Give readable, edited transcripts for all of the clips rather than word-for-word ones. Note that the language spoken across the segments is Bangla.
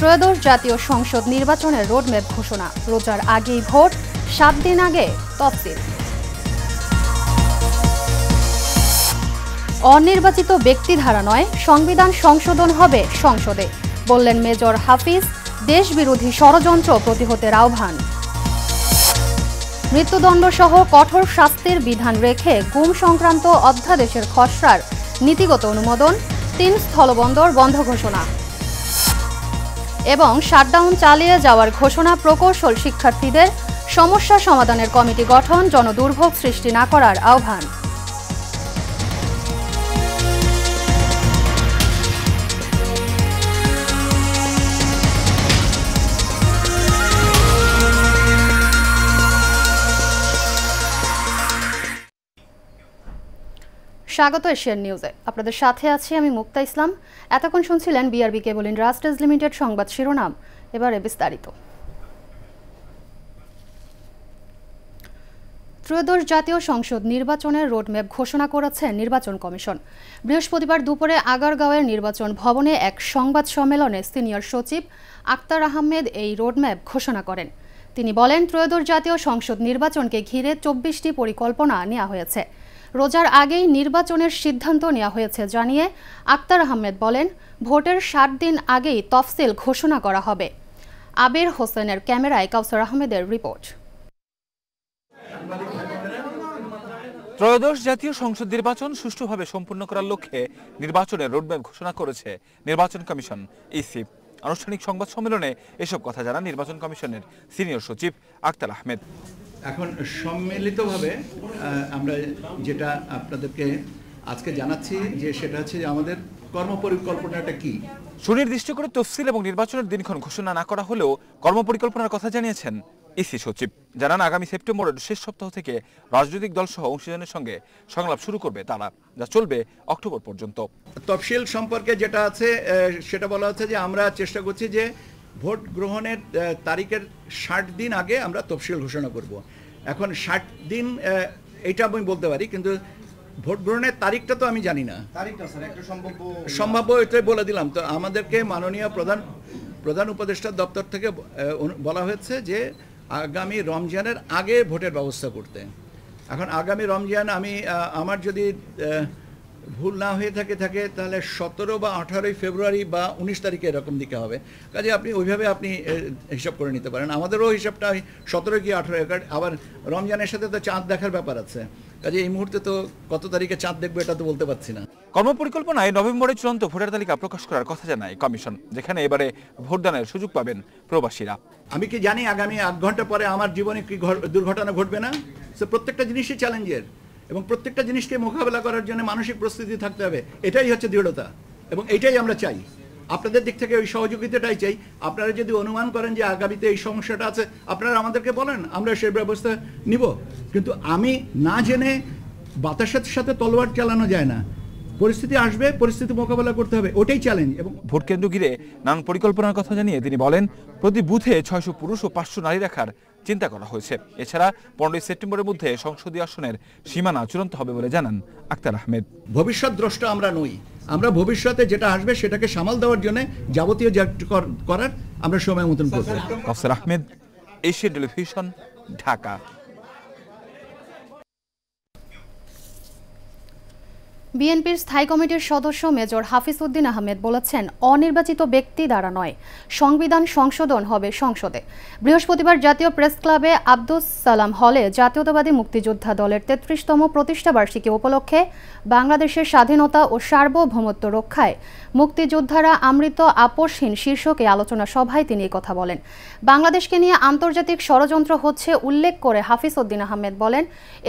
ত্রয়োদশ জাতীয় সংসদ নির্বাচনের রোডম্যাপ ঘোষণা, রোজার আগেই ভোট, 7 দিন আগে তফসিল। অনির্বাচিত ব্যক্তি ধারা নয়, সংবিধান সংশোধন হবে সংসদে, বললেন মেজর হাফিজ। দেশবিরোধী ষড়যন্ত্র প্রতিহতের আহ্বান। মৃত্যুদণ্ড সহ কঠোর শাস্তির বিধান রেখে গুম সংক্রান্ত অধ্যাদেশের খসড়ার নীতিগত অনুমোদন, 3 স্থলবন্দর বন্ধ ঘোষণা এবং শাটডাউন চালিয়ে যাওয়ার ঘোষণা। প্রকৌশল শিক্ষার্থীদের সমস্যা সমাধানের কমিটি গঠন, জনদুর্ভোগ সৃষ্টি না করার আহ্বান। স্বাগত এশিয়ান নিউজে, আপনাদের সাথে আছি আমি মুক্তা ইসলাম। এতক্ষণ শুনছিলেন বিআরবি কেবল ইন্ডাস্ট্রিজ লিমিটেড সংবাদ শিরোনাম, এবারে বিস্তারিত। ত্রয়োদশ জাতীয় সংসদ নির্বাচনের রোডম্যাপ ঘোষণা করেছে নির্বাচন কমিশন। বৃহস্পতিবার দুপুরে আগারগাঁওয়ের নির্বাচন ভবনে এক সংবাদ সম্মেলনে সিনিয়র সচিব আক্তার আহমেদ এই রোডম্যাপ ঘোষণা করেন। তিনি বলেন, ত্রয়োদশ জাতীয় সংসদ নির্বাচনকে ঘিরে 24টি পরিকল্পনা নেওয়া হয়েছে। রোজার আগেই নির্বাচনের সিদ্ধান্ত নেওয়া হয়েছে জানিয়ে আক্তার আহমেদ বলেন, ভোটের 7 দিন আগেই তফসিল ঘোষণা করা হবে। আবির হোসেনের ক্যামেরায় কাউসার আহমেদের রিপোর্ট। ত্রয়োদশ জাতীয় সংসদ নির্বাচন সুষ্ঠুভাবে সম্পন্ন করার লক্ষ্যে নির্বাচনের রোডম্যাপ ঘোষণা করেছে নির্বাচন কমিশন ইসি। আনুষ্ঠানিক সংবাদ সম্মেলনে এসব কথা জানান নির্বাচন কমিশনের সিনিয়র সচিব আক্তার আহমেদ। এখন সম্মিলিতভাবে আমরা যেটা আপনাদেরকে আজকে জানাচ্ছি যে সেটা হচ্ছে যে আমাদের কর্মপরিকল্পনাটা কি। সুনির্দিষ্ট করে তফসিল এবং নির্বাচনের দিনক্ষণ ঘোষণা না করা হলেও কর্মপরিকল্পনার কথা জানিয়েছেন ইসি সচিব। জানান, আগামী সেপ্টেম্বরের শেষ সপ্তাহ থেকে রাজনৈতিক দল সহ অংশীদারদের সঙ্গে সংলাপ শুরু করবে তারা, যা চলবে অক্টোবর পর্যন্ত। তফসিল সম্পর্কে যেটা আছে সেটা বলা হচ্ছে যে আমরা চেষ্টা করছি যে ভোট গ্রহণের তারিখের 60 দিন আগে আমরা তফসিল ঘোষণা করব। এখন 60 দিন এটা আমি বলতে পারি, কিন্তু ভোট গ্রহণের তারিখটা তো আমি জানি না। তারিখটা স্যার একটা সম্ভাব্য এটাই বলে দিলাম। তো আমাদেরকে মাননীয় প্রধান উপদেষ্টার দপ্তর থেকে বলা হয়েছে যে আগামী রমজানের আগে ভোটের ব্যবস্থা করতে। এখন আগামী রমজান আমার যদি ভুল না হয়ে থাকে তাহলে 17 বা 18 ফেব্রুয়ারি বা 19 তারিখে এরকম দিকে হবে। কাজে আপনি ওইভাবে আপনি হিসাব করে নিতে পারেন। আমাদেরও হিসাবটা 17 কি 18, আবার রমজানের সাথে তো চাঁদ দেখার ব্যাপার আছে। কাজে এই মুহূর্তে তো কত তারিখে চাঁদ দেখবো এটা তো বলতে পারছি না। কর্মপরিকল্পনায় নভেম্বরে চূড়ান্ত ভোটার তালিকা প্রকাশ করার কথা জানায় কমিশন, যেখানে এবারে ভোটদানের সুযোগ পাবেন প্রবাসীরা। আমি কি জানি আগামী 8 ঘন্টা পরে আমার জীবনে কি দুর্ঘটনা ঘটবে না? প্রত্যেকটা জিনিসই চ্যালেঞ্জের এবং প্রত্যেকটা জিনিসকে মোকাবেলা করার জন্য মানসিক প্রস্তুতি থাকতে হবে। এটাই হচ্ছে দৃঢ়তা এবং এটাই আমরা চাই। আপনাদের দিক থেকে ওই সহযোগিতাটাই চাই। আপনারা যদি অনুমান করেন যে আগামীতে এই সমস্যাটা আছে, আপনারা আমাদেরকে বলেন, আমরা সেই ব্যবস্থা নিব। কিন্তু আমি না জেনে বাতাসের সাথে তলোয়ার চালানো যায় না। পরিস্থিতি আসবে, পরিস্থিতি মোকাবেলা করতে হবে, ওটাই চ্যালেঞ্জ। এবং ভোট কেন্দ্র ঘিরে নানান পরিকল্পনার কথা জানিয়ে তিনি বলেন, প্রতি বুথে 600 পুরুষ ও 500 নারী রাখার চিন্তা করা হয়েছে। এছাড়া 15 সেপ্টেম্বরের মধ্যে সংসদীয় আসনের সীমানা চূড়ান্ত হবে বলে জানান আক্তার আহমেদ। ভবিষ্যৎ দ্রষ্টা আমরা নই, আমরা ভবিষ্যতে যেটা আসবে সেটাকে সামাল দেওয়ার জন্য যাবতীয় করার আমরা সময় মতন করব। কাউসার আহমেদ, এশিয়ান টেলিভিশন, ঢাকা। বিএনপির স্থায়ী কমিটির সদস্য মেজর হাফিজ উদ্দিন আহমেদ বলেছেন, অনির্বাচিত ব্যক্তি দ্বারা নয়, সংবিধান সংশোধন হবে সংসদে। বৃহস্পতিবার জাতীয় প্রেস ক্লাবে আব্দুস সালাম হলে জাতীয়তাবাদী মুক্তিযোদ্ধা দলের 33তম প্রতিষ্ঠাবার্ষিকী উপলক্ষে বাংলাদেশের স্বাধীনতা ও সার্বভৌমত্ব রক্ষায় মুক্তিযোদ্ধারা আমৃত আপোষহীন শীর্ষকে আলোচনা সভায় তিনি কথা বলেন। বাংলাদেশকে নিয়ে আন্তর্জাতিক ষড়যন্ত্র হচ্ছে উল্লেখ করে হাফিজ উদ্দিন আহমেদ বলেন,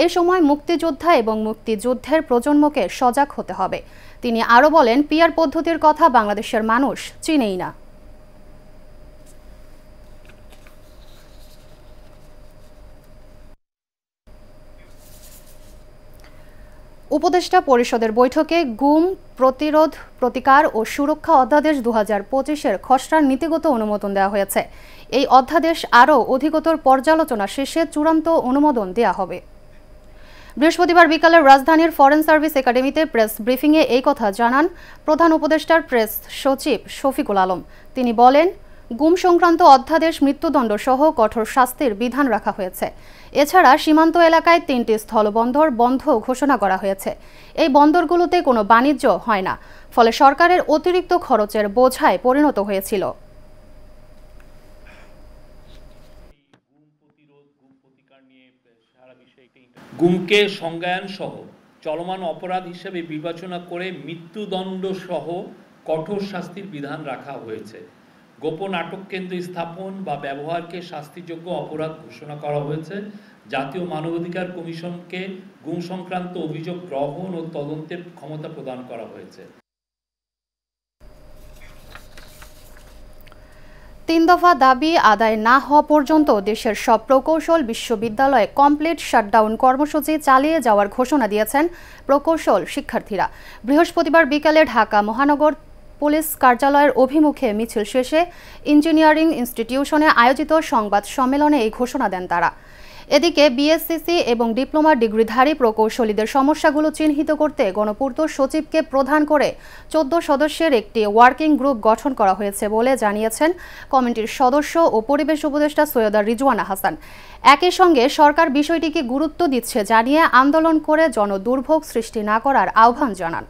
এ সময় মুক্তিযোদ্ধা এবং মুক্তিযুদ্ধের প্রজন্মকে সজাগ হতে হবে। তিনি আরও বলেন, পিআর পদ্ধতির কথা বাংলাদেশের মানুষ চিনেই না। উপদেষ্টা পরিষদের বৈঠকে গুম প্রতিরোধ, প্রতিকার ও সুরক্ষা অধ্যাদেশ 2025-এর খসড়ার নীতিগত অনুমোদন দেওয়া হয়েছে। এই অধ্যাদেশ আরও অধিকতর পর্যালোচনা শেষে চূড়ান্ত অনুমোদন দেওয়া হবে। বৃহস্পতিবার বিকালে রাজধানীর ফরেন সার্ভিস একাডেমিতে প্রেস ব্রিফিংয়ে এই কথা জানান প্রধান উপদেষ্টার প্রেস সচিব শফিকুল আলম। তিনি বলেন, গুম সংক্রান্ত অধ্যাদেশ, মৃত্যুদণ্ড সহ কঠোর শাস্তির বিধান রাখা হয়েছে। এছাড়া সীমান্ত এলাকায় 3টি স্থলবন্দর বন্ধ ঘোষণা করা হয়েছে। এই বন্দরগুলোতে কোনো বাণিজ্য হয় না, ফলে সরকারের অতিরিক্ত খরচের বোঝায় পরিণত হয়েছিল। গুমকে সংজ্ঞায়ন সহ চলমান অপরাধ হিসেবে বিবেচনা করে মৃত্যুদণ্ড সহ কঠোর শাস্তির বিধান রাখা হয়েছে। গোপন আটক কেন্দ্র স্থাপন বা ব্যবহারকে শাস্তিযোগ্য অপরাধ ঘোষণা করা হয়েছে। জাতীয় মানবাধিকার কমিশনকে গুম সংক্রান্ত অভিযোগ গ্রহণ ও তদন্তের ক্ষমতা প্রদান করা হয়েছে। 3 দফা দাবি আদায় না হওয়া পর্যন্ত দেশের সব প্রকৌশল বিশ্ববিদ্যালয়ে কমপ্লিট শাটডাউন কর্মসূচি চালিয়ে যাওয়ার ঘোষণা দিয়েছেন প্রকৌশল শিক্ষার্থীরা। বৃহস্পতিবার বিকালে ঢাকা মহানগর পুলিশ কার্যালয়ের অভিমুখে মিছিল শেষে ইঞ্জিনিয়ারিং ইনস্টিটিউশনে আয়োজিত সংবাদ সম্মেলনে এই ঘোষণা দেন তারা। এদিকে বিএসসিসি এবং ডিপ্লোমা ডিগ্রিধারী প্রকৌশলীদের সমস্যাগুলো চিহ্নিত করতে গণপূর্ত সচিবকে প্রধান করে 14 সদস্যের একটি ওয়ার্কিং গ্রুপ গঠন করা হয়েছে বলে জানিয়েছেন কমিটির সদস্য ও পরিবেশ উপদেষ্টা সৈয়দা রিজওয়ানা হাসান। একই সঙ্গে সরকার বিষয়টিকে গুরুত্ব দিচ্ছে জানিয়ে আন্দোলন করে জনদুর্ভোগ সৃষ্টি না করার আহ্বান জানান।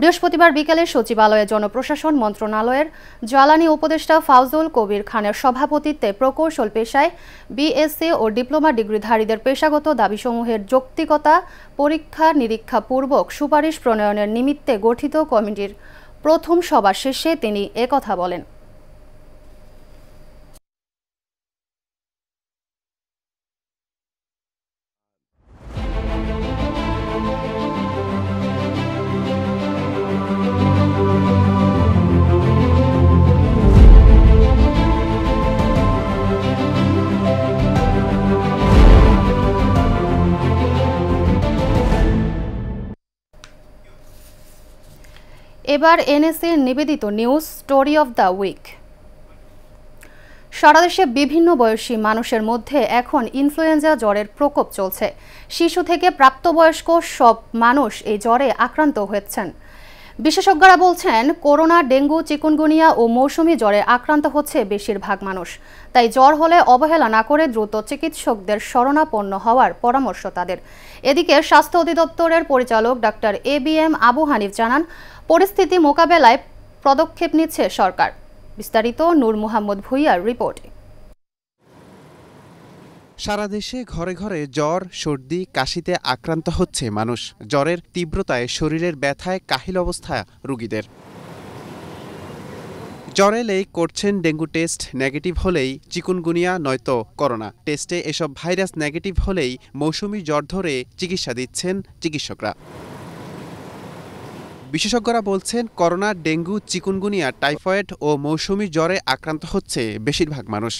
বৃহস্পতিবার বিকেলে সচিবালয়ে জনপ্রশাসন মন্ত্রণালয়ের জ্বালানি উপদেষ্টা ফাউজুল কবির খানের সভাপতিত্বে প্রকৌশল পেশায় বিএসসি ও ডিপ্লোমা ডিগ্রিধারীদের পেশাগত দাবিসমূহের যৌক্তিকতা পরীক্ষা নিরীক্ষা পূর্বক সুপারিশ প্রণয়নের নিমিত্তে গঠিত কমিটির প্রথম সভা শেষে তিনি একথা বলেন। এবার এনএসএর নিবেদিত news story of the week. সারা দেশে বিভিন্ন বয়সী মানুষের মধ্যে এখন ইনফ্লুয়েঞ্জা জ্বরের প্রকোপ চলছে। শিশু থেকে প্রাপ্তবয়স্ক সব মানুষ এই জ্বরে আক্রান্ত হচ্ছেন। বিশেষজ্ঞরা বলছেন, করোনা, ডেঙ্গু, চিকুনগুনিয়া ও মৌসুমি জ্বরে আক্রান্ত হচ্ছে বেশিরভাগ মানুষ। তাই জ্বর হলে অবহেলা না করে দ্রুত চিকিৎসকদের শরণাপন্ন হওয়ার পরামর্শ তাদের। এদিকে স্বাস্থ্য অধিদপ্তরের পরিচালক ডাক্তার ABM আবু হানিফ জানান, পরিস্থিতি মোকাবেলায় পদক্ষেপ নিচ্ছে সরকার। বিস্তারিত নূর মোহাম্মদ ভুইয়ার রিপোর্টে। সারা দেশে ঘরে ঘরে জ্বর, সর্দি, কাশিতে আক্রান্ত হচ্ছে মানুষ। জ্বরের তীব্রতায় শরীরের ব্যথায় কাহিল অবস্থা রোগীদের। জ্বর এলেই করছেন ডেঙ্গু টেস্ট, নেগেটিভ হলেই চিকুনগুনিয়া নয়তো করোনা। টেস্টে এসব ভাইরাস নেগেটিভ হলেই মৌসুমি জ্বর ধরে চিকিৎসা দিচ্ছেন চিকিৎসকরা। বিশেষজ্ঞরা বলছেন, করোনা, ডেঙ্গু, চিকুনগুনিয়া, টাইফয়েড ও মৌসুমি জ্বরে আক্রান্ত হচ্ছে বেশিরভাগ মানুষ।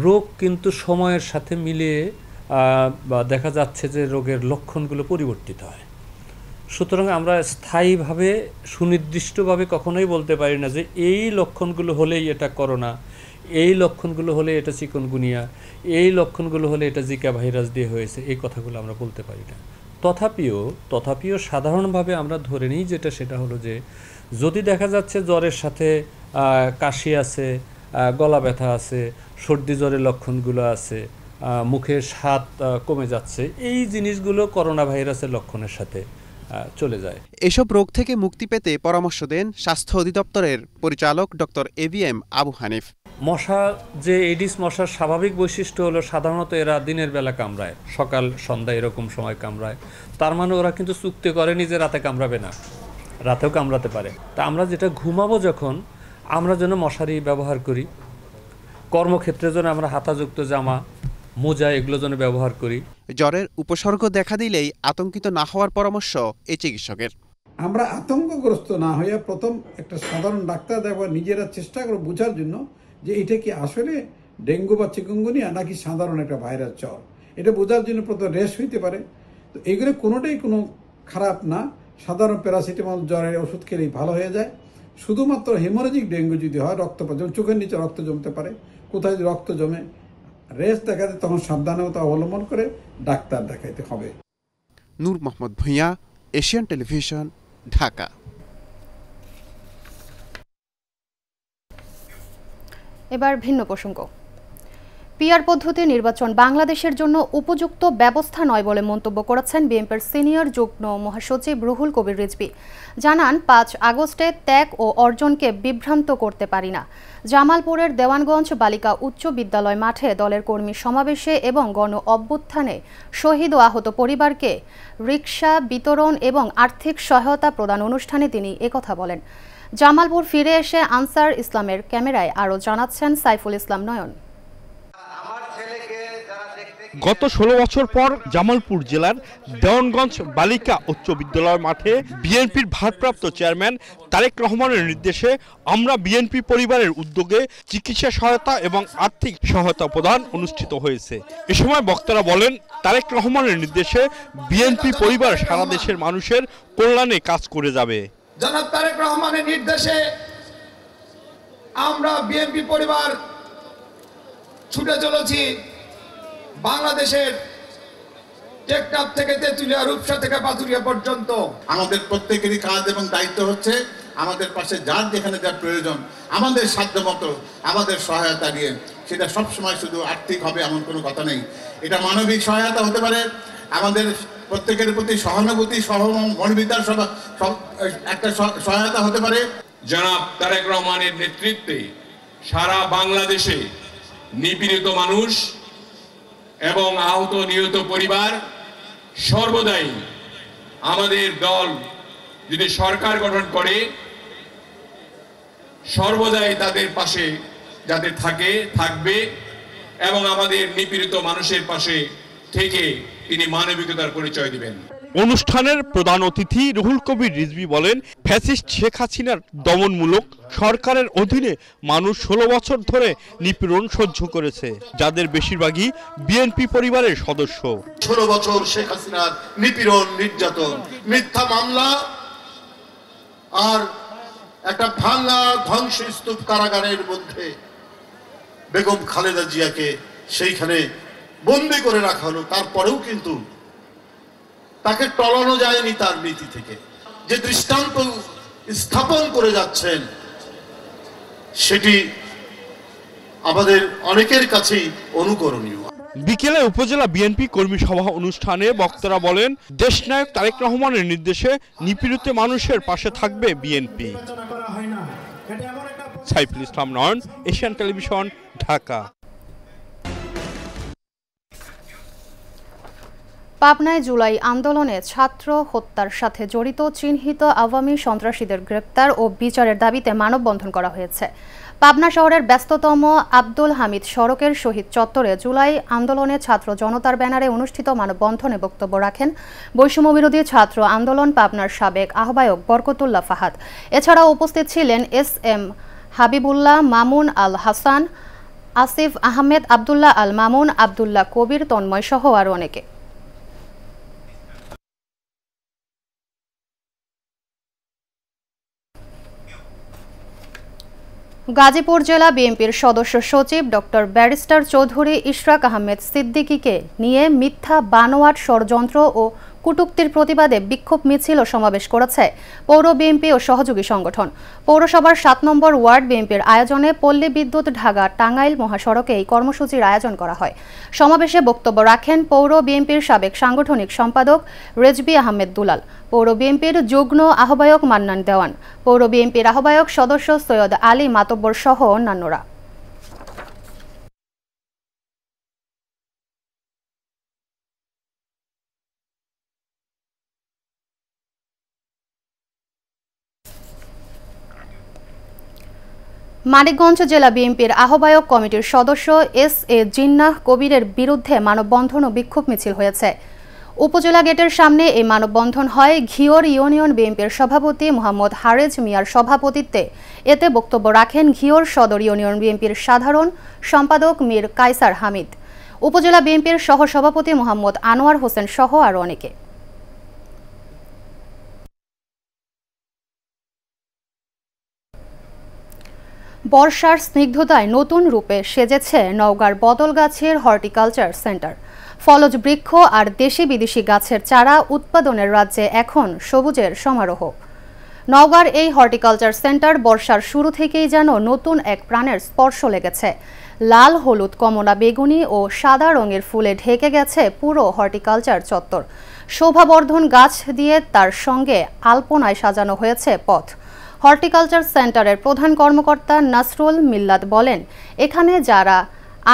রোগ কিন্তু সময়ের সাথে মিলিয়ে দেখা যাচ্ছে যে রোগের লক্ষণগুলো পরিবর্তিত হয়। সুতরাং আমরা স্থায়ীভাবে সুনির্দিষ্টভাবে কখনোই বলতে পারি না যে এই লক্ষণগুলো হলেই এটা করোনা, এই লক্ষণগুলো হলে এটা চিকুনগুনিয়া, এই লক্ষণগুলো হলে এটা জিকা ভাইরাস দিয়ে হয়েছে, এই কথাগুলো আমরা বলতে পারি না। তথাপিও সাধারণভাবে আমরা ধরে নিই যেটা, সেটা হলো যে যদি দেখা যাচ্ছে জ্বরের সাথে কাশি আছে, গলা ব্যথা আছে, সর্দি জ্বরের লক্ষণগুলো আছে, মুখের স্বাদ কমে যাচ্ছে, এই জিনিসগুলো করোনা ভাইরাসের লক্ষণের সাথে চলে যায়। এসব রোগ থেকে মুক্তি পেতে পরামর্শ দেন স্বাস্থ্য অধিদপ্তরের পরিচালক ডক্টর ABM আবু হানিফ। মশা, যে এডিস মশার স্বাভাবিক বৈশিষ্ট্য হলো সাধারণত এরা দিনের বেলা কামড়ায়, সকাল সন্ধ্যা এরকম সময় কামড়ায়। তার মানে ওরা কিন্তু চুক্তি করেনি যে রাতে কামড়াবে না, রাতেও কামড়াতে পারে। তা আমরা যেটা ঘুমাবো যখন, আমরা যেন মশারি ব্যবহার করি। কর্মক্ষেত্রে যেন আমরা হাতাযুক্ত জামা, মোজা এগুলো যেন ব্যবহার করি। জ্বরের উপসর্গ দেখা দিলেই আতঙ্কিত না হওয়ার পরামর্শ এই চিকিৎসকের। আমরা আতঙ্কগ্রস্ত না হয়ে প্রথম একটা সাধারণ ডাক্তার দেখবার নিজেরা চেষ্টা করে বোঝার জন্য যে এটা কি আসলে ডেঙ্গু বা চিকুনগুনিয়া নাকি সাধারণ একটা ভাইরাস জ্বর, এটা বোঝার জন্য প্রথম রেশ হইতে পারে। তো এইগুলো কোনোটাই কোনো খারাপ না। সাধারণ প্যারাসিটামল জ্বরের ওষুধ খেলেই ভালো হয়ে যায়। শুধুমাত্র হেমোরেজিক ডেঙ্গু যদি হয়, রক্তপাত, যেমন চোখের নিচে রক্ত জমতে পারে, কোথায় যদি রক্ত জমে রেশ দেখাতে, তখন সাবধানতা অবলম্বন করে ডাক্তার দেখাইতে হবে। নূর মোহাম্মদ ভুইয়া, এশিয়ান টেলিভিশন, ঢাকা। এবার ভিন্ন প্রসঙ্গ। পিআর পদ্ধতি নির্বাচন বাংলাদেশের জন্য উপযুক্ত ব্যবস্থা নয় বলে মন্তব্য করেছেন বিএনপির সিনিয়র যুগ্ম মহাসচিব রুহুল কবির রিজভী। জানান, 5 আগস্টে ত্যাগ ও অর্জনকে বিভ্রান্ত করতে পারি না। জামালপুরের দেওয়ানগঞ্জ বালিকা উচ্চ বিদ্যালয় মাঠে দলের কর্মী সমাবেশে এবং গণ অভ্যুত্থানে শহীদ ও আহত পরিবারকে রিকশা বিতরণ এবং আর্থিক সহায়তা প্রদান অনুষ্ঠানে তিনি একথা বলেন। জামালপুর ফিরে এসে আনসার ইসলামের ক্যামেরায় আরও জানাচ্ছেন সাইফুল ইসলাম নয়ন। গত 16 বছর পর জামালপুর জেলার দেওয়ানগঞ্জ বালিকা উচ্চ বিদ্যালয় মাঠে বিএনপির ভারপ্রাপ্ত চেয়ারম্যান তারেক রহমানের নির্দেশে আমরা বিএনপি পরিবারের উদ্যোগে চিকিৎসা সহায়তা এবং আর্থিক সহায়তা প্রদান অনুষ্ঠিত হয়েছে। এ সময় বক্তারা বলেন, তারেক রহমানের নির্দেশে বিএনপি পরিবার সারা দেশের মানুষের কল্যাণে কাজ করে যাবে। জনাব তারেক রহমানের নির্দেশে আমরা বিএনপি পরিবার ছুটে চলেছি বাংলাদেশের টেকনাফ থেকে তেঁতুলিয়া, রূপসা থেকে পাথুরিয়া পর্যন্ত। আমাদের প্রত্যেকেরই কাজ এবং দায়িত্ব হচ্ছে আমাদের পাশে যার যেখানে যা প্রয়োজন আমাদের সাধ্যমতো আমাদের সহায়তা দিয়ে, সেটা সবসময় শুধু আর্থিক হবে এমন কোনো কথা নেই। এটা মানবিক সহায়তা হতে পারে, আমাদের প্রত্যেকের প্রতি সহানুভূতি সহমর্মিতার একটা সহায়তা হতে পারে। জনাব তারেক রহমানের নেতৃত্বে সারা বাংলাদেশে নিপীড়িত মানুষ এবং আহত নিহত পরিবার সর্বদাই আমাদের দল যদি সরকার গঠন করে সর্বদাই তাদের পাশে যাতে থাকবে এবং আমাদের নিপীড়িত মানুষের পাশে থেকে তিনি মানবিকতার পরিচয় দিবেন। অনুষ্ঠানের প্রধান অতিথি রুহুল কবির রিজভী বলেন, ফ্যাসিস্ট শেখ হাসিনার দমনমূলক সরকারের অধীনে মানুষ 16 বছর ধরে নিপীড়ন সহ্য করেছে, যাদের বেশিরভাগই বিএনপি পরিবারের সদস্য। 16 বছর শেখ হাসিনার নিপীড়ন, নির্যাতন, মিথ্যা মামলা আর একটা ভাঙা ধ্বংসস্তূপ কারাগারের মধ্যে বেগম খালেদা জিয়াকে সেইখানে বন্দী করে রাখা হলো। তারপরেও কিন্তু তাকে টলানো যায়নি তার নীতি থেকে। যে দৃষ্টান্ত স্থাপন করে যাচ্ছেন সেটি আমাদের অনেকের কাছেই অনুকরণীয়। বিকেলে উপজেলা বিএনপি কর্মী সভা অনুষ্ঠানে বক্তারা বলেন, দেশনায়ক তারেক রহমানের নির্দেশে নিপীড়িত মানুষের পাশে থাকবে বিএনপি। সাইফুল ইসলাম নয়ন, এশিয়ান টেলিভিশন, ঢাকা। পাবনায় জুলাই আন্দোলনে ছাত্র হত্যার সাথে জড়িত চিহ্নিত আওয়ামী সন্ত্রাসীদের গ্রেপ্তার ও বিচারের দাবিতে মানববন্ধন করা হয়েছে। পাবনা শহরের ব্যস্ততম আব্দুল হামিদ সড়কের শহীদ চত্বরে জুলাই আন্দোলনে ছাত্র জনতার ব্যানারে অনুষ্ঠিত মানববন্ধনে বক্তব্য রাখেন বৈষম্যবিরোধী ছাত্র আন্দোলন পাবনার সাবেক আহ্বায়ক বরকতুল্লাহ ফাহাদ। এছাড়াও উপস্থিত ছিলেন SM হাবিবুল্লাহ, মামুন আল হাসান, আসিফ আহমেদ, আবদুল্লাহ আল মামুন, আবদুল্লাহ কবির, তন্ময় সহ আরও অনেকে। গাজীপুর জেলা বিএনপির সদস্য সচিব ডক্টর ব্যারিস্টার চৌধুরী ইশরাক আহমেদ সিদ্দিকীকে নিয়ে মিথ্যা বানোয়াট ষড়যন্ত্র ও কটূক্তির প্রতিবাদে বিক্ষোভ মিছিল ও সমাবেশ করেছে পৌর বিএনপি ও সহযোগী সংগঠন। পৌরসভার 7 নম্বর ওয়ার্ড বিএনপির আয়োজনে পল্লী বিদ্যুৎ ঢাকা টাঙ্গাইল মহাসড়কে এই কর্মসূচির আয়োজন করা হয়। সমাবেশে বক্তব্য রাখেন পৌর বিএনপির সাবেক সাংগঠনিক সম্পাদক রেজবি আহমেদ দুলাল, পৌর বিএনপির যুগ্ম আহ্বায়ক মান্নান দেওয়ান, পৌর বিএনপির আহ্বায়ক সদস্য সৈয়দ আলী মাতব্বর সহ অন্যান্যরা। মানিকগঞ্জ জেলা বিএনপির আহ্বায়ক কমিটির সদস্য SA জিন্নাহ কবিরের বিরুদ্ধে মানববন্ধন ও বিক্ষোভ মিছিল হয়েছে। উপজেলা গেটের সামনে এই মানববন্ধন হয় ঘিওর ইউনিয়ন বিএনপির সভাপতি মোহাম্মদ হারেজ মিয়ার সভাপতিত্বে। এতে বক্তব্য রাখেন ঘিওর সদর ইউনিয়ন বিএনপির সাধারণ সম্পাদক মীর কায়সার হামিদ, উপজেলা বিএনপির সহসভাপতি মোহাম্মদ আনোয়ার হোসেন সহ আরও অনেকে। বর্ষার স্নিগ্ধতায় নতুন রূপে সেজেছে নওগাঁর বদলগাছির হর্টিকালচার সেন্টার। ফলজ বৃক্ষ আর দেশি বিদেশি গাছের চারা উৎপাদনের রাজ্যে এখন সবুজের সমারোহ। নওগাঁর এই হর্টিকালচার সেন্টার বর্ষার শুরু থেকেই যেন নতুন এক প্রাণের স্পর্শ লেগেছে। লাল, হলুদ, কমলা, বেগুনি ও সাদা রঙের ফুলে ঢেকে গেছে পুরো হর্টিকালচার চত্বর। শোভাবর্ধন গাছ দিয়ে তার সঙ্গে আলপনায় সাজানো হয়েছে পথ। হর্টিকালচার সেন্টারের প্রধান কর্মকর্তা নাসরুল মিল্লাত বলেন, এখানে যারা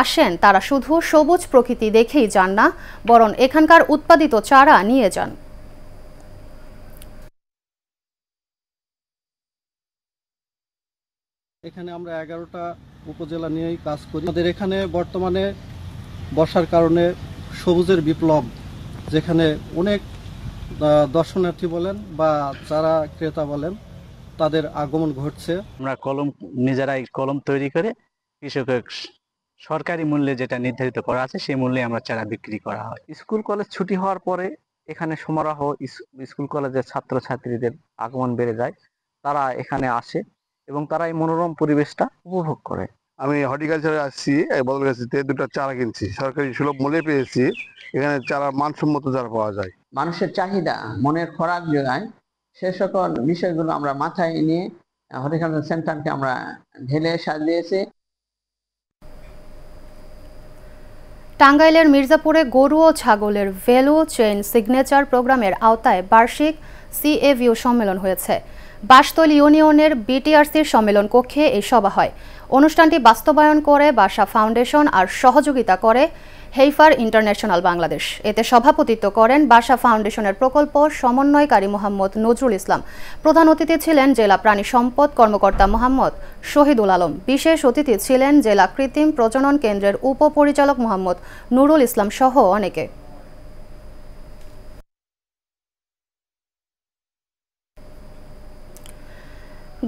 আসেন তারা শুধু সবুজ প্রকৃতি দেখেই যান না, বরং এখানকার উৎপাদিত চারা নিয়ে যান। এখানে আমরা 11টা উপজেলা নিয়েই কাজ করি। আমাদের এখানে বর্তমানে বর্ষার কারণে সবুজের বিপ্লব, যেখানে অনেক দর্শনার্থী বলেন বা যারা ক্রেতা বলেন তাদের আগমন ঘটছে। আমরা নিজেরাই কলম তৈরি করে কৃষকের সরকারি মূল্যে যেটা নির্ধারিত করা আছে সেই মূল্যে আমরা চারা বিক্রি করা হয়। স্কুল কলেজ ছুটি হওয়ার পরে এখানে সমারোহ, স্কুল কলেজের ছাত্রছাত্রীদের আগমন বেড়ে যায়, তারা এখানে আসে এবং তারা এই মনোরম পরিবেশটা উপভোগ করে। আমি হর্টিকালচারে আসছি, বদল গাছিতে দুটো চারা কিনছি, সরকারি সুলভ মূল্যে পেয়েছি। এখানে চারা মানসম্মত চারা পাওয়া যায়। মানুষের চাহিদা, মনের খোরাক যোগায়, সে সকল বিষয়গুলো আমরা মাথায় নিয়ে হর্টিকালচার সেন্টারকে আমরা ঢেলে সাজিয়েছি। টাঙ্গাইলের মির্জাপুরে গরু ও ছাগলের ভ্যালু চেইন সিগনেচার প্রোগ্রামের আওতায় বার্ষিক CAVU সম্মেলন হয়েছে। বাসতলী ইউনিয়নের BTRCর সম্মেলন কক্ষে এই সভা হয়। অনুষ্ঠানটি বাস্তবায়ন করে বাসা ফাউন্ডেশন আর সহযোগিতা করে হেইফার ইন্টারন্যাশনাল বাংলাদেশ। এতে সভাপতিত্ব করেন বাসা ফাউন্ডেশনের প্রকল্প সমন্বয়কারী মোহাম্মদ নজরুল ইসলাম। প্রধান অতিথি ছিলেন জেলা প্রাণী সম্পদ কর্মকর্তা মোহাম্মদ শহীদুল আলম। বিশেষ অতিথি ছিলেন জেলা কৃত্রিম প্রজনন কেন্দ্রের উপপরিচালক মোহাম্মদ নুরুল ইসলাম সহ অনেকে।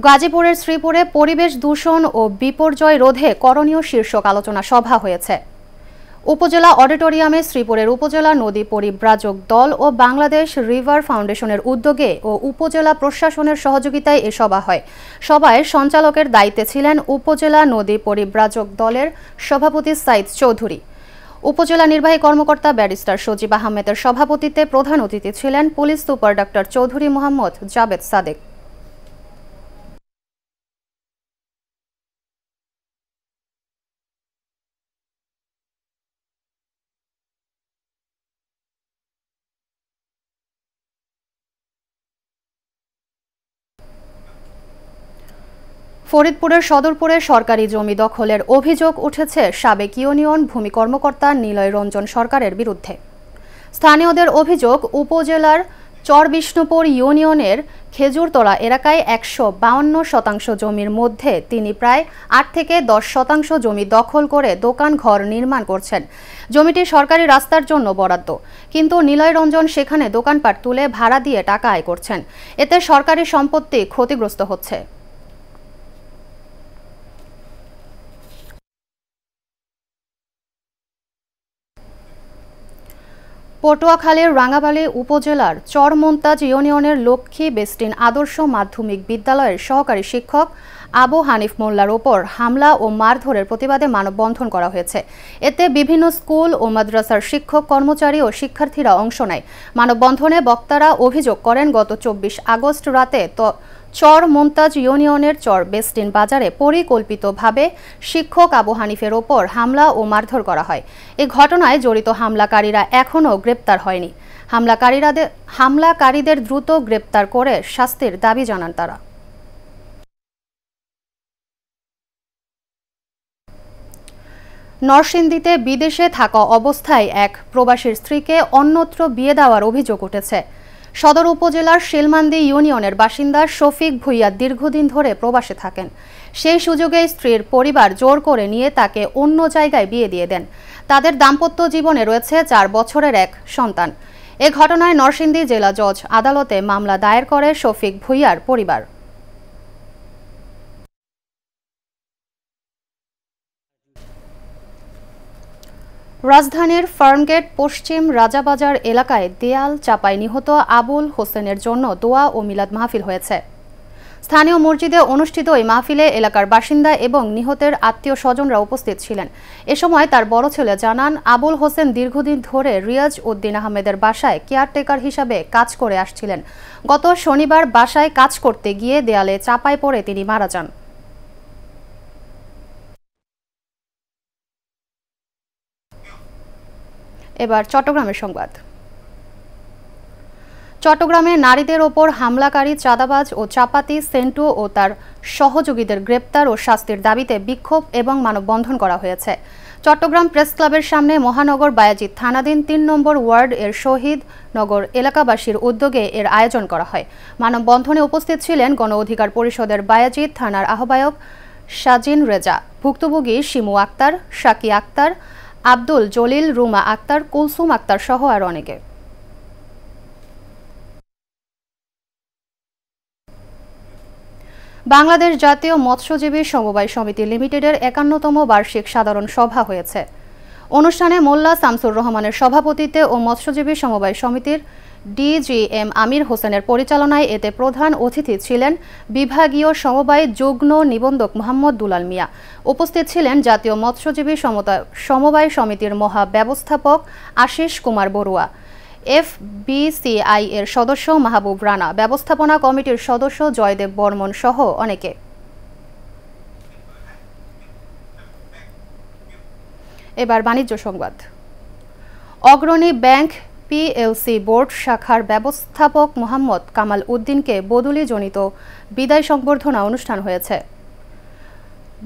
গাজীপুরের শ্রীপুরে পরিবেশ দূষণ ও বিপর্যয় রোধে করণীয় শীর্ষক আলোচনা সভা হয়েছে। উপজেলা অডিটোরিয়ামে শ্রীপুরের উপজেলা নদী পরিব্রাজক দল ও বাংলাদেশ রিভার ফাউন্ডেশনের উদ্যোগে ও উপজেলা প্রশাসনের সহযোগিতায় এ সভা হয়। সভায় সঞ্চালকের দায়িত্বে ছিলেন উপজেলা নদী পরিব্রাজক দলের সভাপতি সাইদ চৌধুরী। উপজেলা নির্বাহী কর্মকর্তা ব্যারিস্টার সজীব আহমেদের সভাপতিত্বে প্রধান অতিথি ছিলেন police super doctor Chowdhury Mohammad Javed Sadek. ফরিদপুরের সদরপুরে সরকারি জমি দখলের অভিযোগ উঠেছে সাবেক ইউনিয়ন ভূমি কর্মকর্তা নিলয় রঞ্জন সরকারের বিরুদ্ধে। স্থানীয়দের অভিযোগ, উপজেলার চরবিষ্ণুপুর ইউনিয়নের খেজুরতলা এলাকায় 152% জমির মধ্যে তিনি প্রায় 8 থেকে 10% জমি দখল করে দোকান ঘর নির্মাণ করছেন। জমিটি সরকারি রাস্তার জন্য বরাদ্দ, কিন্তু নিলয় রঞ্জন সেখানে দোকানপাট তুলে ভাড়া দিয়ে টাকা আয় করছেন। এতে সরকারি সম্পত্তি ক্ষতিগ্রস্ত হচ্ছে। পটুয়াখালীর রাঙ্গাবালী উপজেলার চরমন্তাজ ইউনিয়নের লক্ষ্মী বেস্টিন আদর্শ মাধ্যমিক বিদ্যালয়ের সহকারী শিক্ষক আবু হানিফ মোল্লার ওপর হামলা ও মারধরের প্রতিবাদে মানববন্ধন করা হয়েছে। এতে বিভিন্ন স্কুল ও মাদ্রাসার শিক্ষক, কর্মচারী ও শিক্ষার্থীরা অংশ নেয়। মানববন্ধনে বক্তারা অভিযোগ করেন, গত 24 আগস্ট রাতে চর মন্তাজ ইউনিয়নের চর বেস্টিন বাজারে পরিকল্পিতভাবে শিক্ষক আবু হানিফের ওপর হামলা ও মারধর করা হয়। এই ঘটনায় জড়িত হামলাকারীরা এখনও গ্রেপ্তার হয়নি। হামলাকারীদের দ্রুত গ্রেপ্তার করে শাস্তির দাবি জানান তারা। নরসিংদীতে বিদেশে থাকা অবস্থায় এক প্রবাসীর স্ত্রীকে অন্যত্র বিয়ে দেওয়ার অভিযোগ উঠেছে। সদর উপজেলার শিলমান্দি ইউনিয়নের বাসিন্দা শফিক ভুইয়া দীর্ঘদিন ধরে প্রবাসে থাকেন। সেই সুযোগে স্ত্রীর পরিবার জোর করে নিয়ে তাকে অন্য জায়গায় বিয়ে দিয়ে দেন। তাদের দাম্পত্য জীবনে রয়েছে 4 বছরের এক সন্তান। এ ঘটনায় নরসিংদী জেলা জজ আদালতে মামলা দায়ের করে শফিক ভুইয়ার পরিবার। রাজধানীর ফার্মগেট পশ্চিম রাজাবাজার এলাকায় দেয়াল চাপায় নিহত আবুল হোসেনের জন্য দোয়া ও মিলাদ মাহফিল হয়েছে। স্থানীয় মসজিদে অনুষ্ঠিত এই মাহফিলে এলাকার বাসিন্দা এবং নিহতের আত্মীয় স্বজনরা উপস্থিত ছিলেন। এ সময় তার বড় ছেলে জানান, আবুল হোসেন দীর্ঘদিন ধরে রিয়াজ উদ্দিন আহমেদের বাসায় কেয়ারটেকার হিসাবে কাজ করে আসছিলেন। গত শনিবার বাসায় কাজ করতে গিয়ে দেয়ালে চাপায় পড়ে তিনি মারা যান। এবার চট্টগ্রামের সংবাদ। চট্টগ্রামে নারীদের ওপর হামলাকারী চাঁদাবাজ ও চাপাতি সেন্টু ও তার সহযোগীদের গ্রেপ্তার ও শাস্তির দাবিতে বিক্ষোভ এবং মানববন্ধন করা হয়েছে। চট্টগ্রাম প্রেস ক্লাবের সামনে মহানগর বায়াজিৎ থানাধীন ৩ নম্বর ওয়ার্ড এর শহীদ নগর এলাকাবাসীর উদ্যোগে এর আয়োজন করা হয়। মানববন্ধনে উপস্থিত ছিলেন গণ অধিকার পরিষদের বায়াজিৎ থানার আহ্বায়ক সাজিন রেজা, ভুক্তভোগী শিমু আক্তার, শাকি আক্তার, আব্দুল জলিল, রুমা আক্তার, কুলসুম আক্তার সহ আর অনেকে। বাংলাদেশ জাতীয় মৎস্যজীবী সমবায় সমিতি লিমিটেডের ৫১তম বার্ষিক সাধারণ সভা হয়েছে। অনুষ্ঠানে মোল্লা শামসুর রহমানের সভাপতিত্বে ও মৎস্যজীবী সমবায় সমিতির ডিজিএম আমির হোসেনের পরিচালনায় এতে প্রধান অতিথি ছিলেন বিভাগীয় সমবায় যুগ্ম নিবন্ধক মোহাম্মদ দুলাল মিয়া। উপস্থিত ছিলেন জাতীয় মৎস্যজীবী সমবায় সমিতির মহাব্যবস্থাপক আশিস কুমার বড়ুয়া, FBCI এর সদস্য মাহবুব রানা, ব্যবস্থাপনা কমিটির সদস্য জয়দেব বর্মন সহ অনেকে। এবার বাণিজ্য সংবাদ। অগ্রণী ব্যাংক PLC বোর্ড শাখার ব্যবস্থাপক মোহাম্মদ কামাল উদ্দিনকে বদলিজনিত বিদায় সংবর্ধনা অনুষ্ঠান হয়েছে।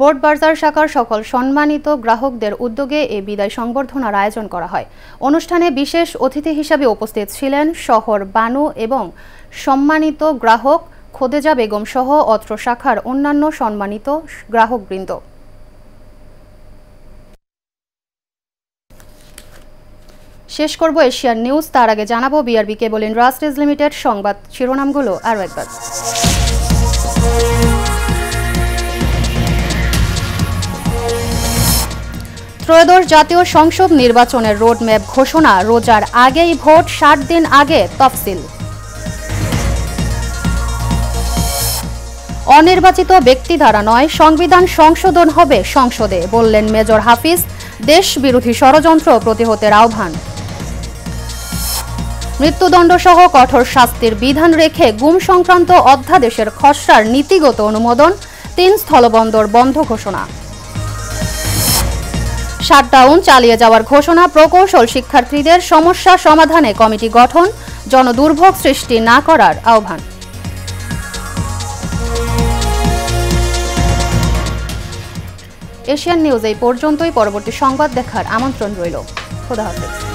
বোর্ড বাজার শাখার সকল সম্মানিত গ্রাহকদের উদ্যোগে এই বিদায় সংবর্ধনার আয়োজন করা হয়। অনুষ্ঠানে বিশেষ অতিথি হিসাবে উপস্থিত ছিলেন শহর বানু এবং সম্মানিত গ্রাহক খোদেজা বেগম সহ অত্র শাখার অন্যান্য সম্মানিত গ্রাহকবৃন্দ। শেষ করব এশিয়ান নিউজ, তার আগে জানাবো BRB কেবল ইন্ডাস্ট্রিজ লিমিটেড সংবাদ শিরোনামগুলো আরও একবার। ত্রয়োদশ জাতীয় সংসদ নির্বাচনের রোডম্যাপ ঘোষণা, রোজার আগেই ভোট, 60 দিন আগে তফসিল। অনির্বাচিত ব্যক্তি দ্বারা নয়, সংবিধান সংশোধন হবে সংসদে, বললেন মেজর হাফিজ। দেশ বিরোধী ষড়যন্ত্র প্রতিহতের আহ্বান। মৃত্যুদণ্ড সহ কঠোর শাস্তির বিধান রেখে গুম সংক্রান্ত অধ্যাদেশের খসড়ার নীতিগত অনুমোদন, 3 স্থলবন্দর বন্ধ ঘোষণা। শাটডাউন চালিয়ে যাওয়ার ঘোষণা, প্রকৌশল শিক্ষার্থীদের সমস্যা সমাধানে কমিটি গঠন, জনদুর্ভোগ সৃষ্টি না করার আহ্বান। এশিয়ান নিউজ এই পর্যন্তই। পরবর্তী সংবাদ দেখার আমন্ত্রণ রইল। খোদা হাফেজ।